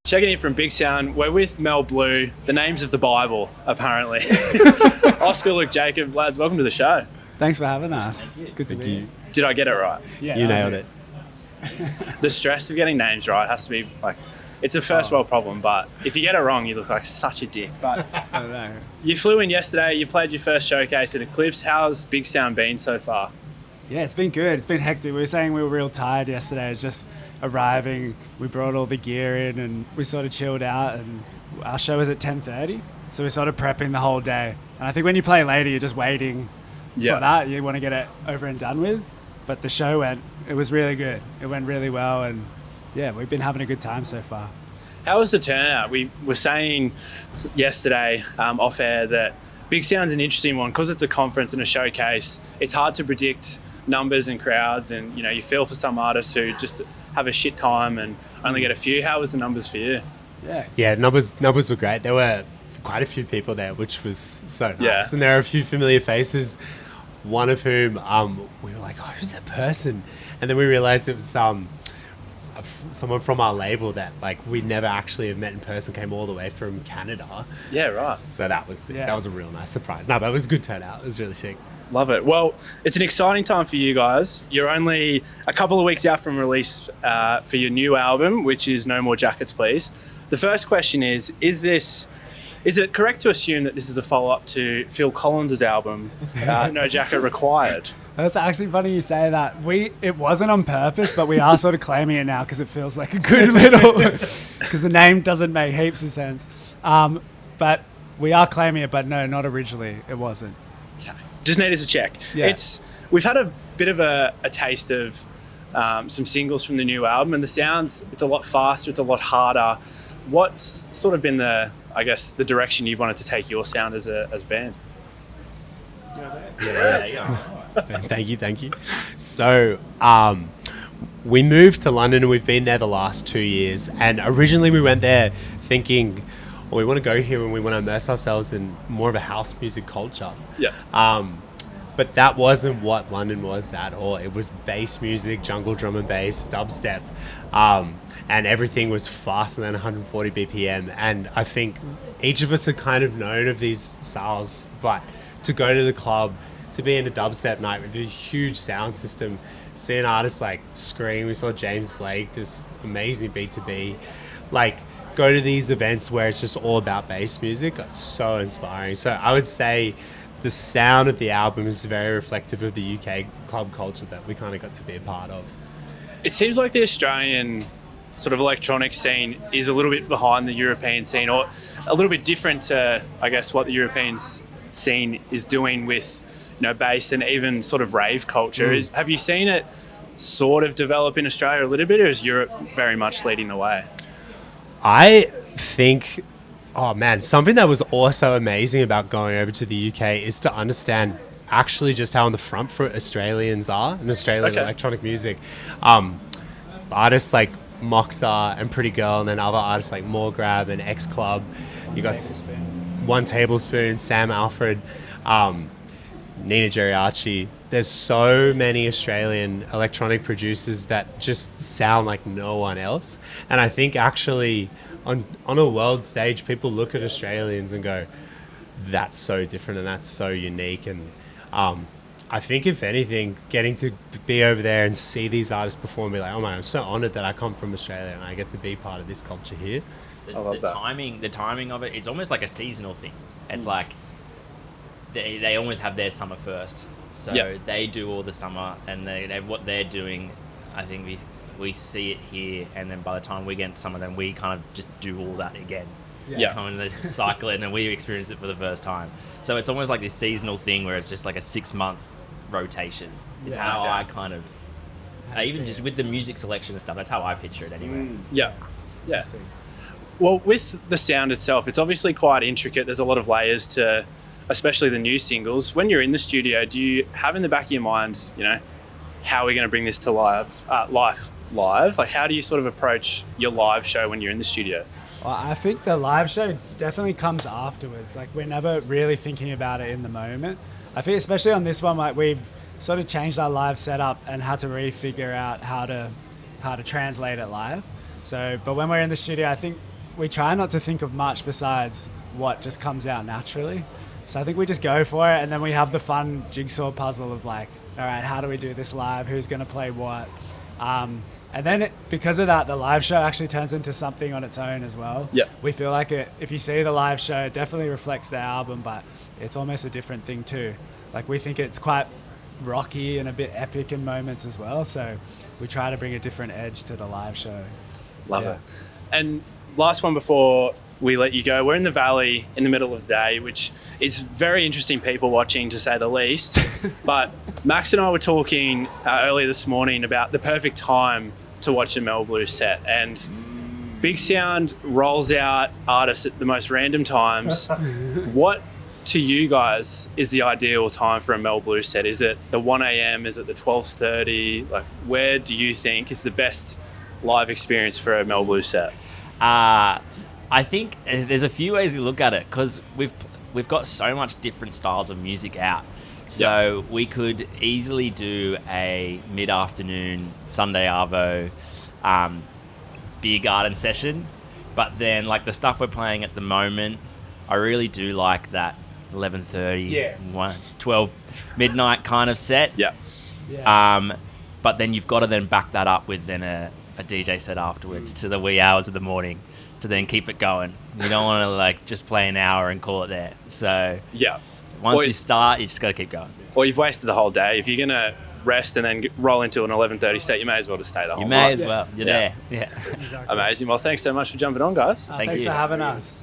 Checking in from Bigsound, we're with Mel Blue, the names of the Bible, apparently. Oscar, Luke, Jacob, lads, welcome to the show. Thanks for having us. Good to be here. Did I get it right? Yeah, You nailed it. The stress of getting names right has to be like, it's a first world problem, but if you get it wrong, you look like such a dick. But I don't know. you flew in yesterday, you played your first showcase at Eclipse. How's Bigsound been so far? Yeah, it's been good. It's been hectic. We were saying we were real tired yesterday. It's just arriving. We brought all the gear in and we sort of chilled out. And our show was at 10:30, so we're sort of prepping the whole day. And I think when you play later, you're just waiting for that. You want to get it over and done with. But the show it was really good. It went really well, and yeah, we've been having a good time so far. How was the turnout? We were saying yesterday off air that Bigsound's an interesting one because it's a conference and a showcase. It's hard to predict numbers and crowds, and you feel for some artists who just have a shit time and only get a few. How was the numbers for you? Yeah, numbers were great. There were quite a few people there, which was so nice. Yeah. And there are a few familiar faces, one of whom we were like, oh, who's that person? And then we realized it was someone from our label that like we never actually have met in person, came all the way from Canada. Yeah, right. So that was a real nice surprise. No, but it was a good turnout. It was really sick. Love it. Well, it's an exciting time for you guys. You're only a couple of weeks out from release for your new album, which is No More Jackets, Please. The first question is it correct to assume that this is a follow-up to Phil Collins' album, No Jacket Required? That's actually funny you say that. It wasn't on purpose, but we are sort of claiming it now because it feels like a good little... because the name doesn't make heaps of sense. But we are claiming it, but no, not originally. It wasn't. Okay. Just needed to check. Yeah. We've had a bit of a taste of some singles from the new album, and the sounds, it's a lot faster, it's a lot harder. What's sort of been the direction you've wanted to take your sound as a band? Thank you. So, we moved to London and we've been there the last 2 years. And originally we went there thinking, we want to go here and we want to immerse ourselves in more of a house music culture. Yeah. But that wasn't what London was at all. It was bass music, jungle drum and bass, dubstep. And everything was faster than 140 BPM. And I think each of us are kind of known of these styles, but to go to the club, to be in a dubstep night with a huge sound system, see an artist like Scream, we saw James Blake, this amazing B2B, like go to these events where it's just all about bass music. It's so inspiring. So I would say the sound of the album is very reflective of the UK club culture that we kind of got to be a part of. It seems like the Australian sort of electronic scene is a little bit behind the European scene, or a little bit different to, I guess, what the European scene is doing with, bass and even sort of rave culture. Have you seen it sort of develop in Australia a little bit, or is Europe very much leading the way? I think, something that was also amazing about going over to the UK is to understand actually just how on the front foot Australians are in Australian electronic music. Artists like Mokhtar and Pretty Girl, and then other artists like More Grab and X Club. You got One Tablespoon, Sam Alfred, Nina Geriachi. There's so many Australian electronic producers that just sound like no one else. And I think actually on a world stage, people look at Australians and go, that's so different and that's so unique. And I think if anything, getting to be over there and see these artists perform, be like, oh my, I'm so honored that I come from Australia and I get to be part of this culture here. I love that. The timing of it, it's almost like a seasonal thing. It's like they almost have their summer first. So they do all the summer, and they what they're doing, I think we see it here, and then by the time we get to some of them, we kind of just do all that again. Kind of cycle it, and then we experience it for the first time. So it's almost like this seasonal thing where it's just like a 6-month rotation. Is how I kind of, even just with the music selection and stuff, that's how I picture it anyway. Yeah. Well, with the sound itself, it's obviously quite intricate. There's a lot of layers to, especially the new singles. When you're in the studio, do you have in the back of your mind, how are we going to bring this to life? Like, how do you sort of approach your live show when you're in the studio? Well, I think the live show definitely comes afterwards. Like, we're never really thinking about it in the moment. I think especially on this one, like, we've sort of changed our live setup and had to really figure out how to translate it live. So, but when we're in the studio, I think we try not to think of much besides what just comes out naturally. So I think we just go for it, and then we have the fun jigsaw puzzle of like, all right, how do we do this live? Who's going to play what? And then because of that, the live show actually turns into something on its own as well. Yep. We feel like if you see the live show, it definitely reflects the album, but it's almost a different thing too. Like we think it's quite rocky and a bit epic in moments as well. So we try to bring a different edge to the live show. Love it. And last one before we let you go. We're in the valley in the middle of the day, which is very interesting people watching, to say the least. But Max and I were talking earlier this morning about the perfect time to watch a Mel Blue set. And Bigsound rolls out artists at the most random times. What, to you guys, is the ideal time for a Mel Blue set? Is it the 1 a.m.? Is it the 12:30? Like, where do you think is the best live experience for a Mel Blue set? I think there's a few ways to look at it, because we've got so much different styles of music out. So we could easily do a mid-afternoon Sunday Arvo beer garden session, but then like the stuff we're playing at the moment, I really do like that 11:30, 12 midnight kind of set. But then you've got to then back that up with then a DJ set afterwards to the wee hours of the morning to then keep it going. You don't want to like just play an hour and call it there. So once you start, you just got to keep going. Or you've wasted the whole day. If you're going to rest and then roll into an 11:30 set, you may as well just stay the whole night. You may as well. You're there. Yeah. Amazing. Well, thanks so much for jumping on, guys. Thanks for having us.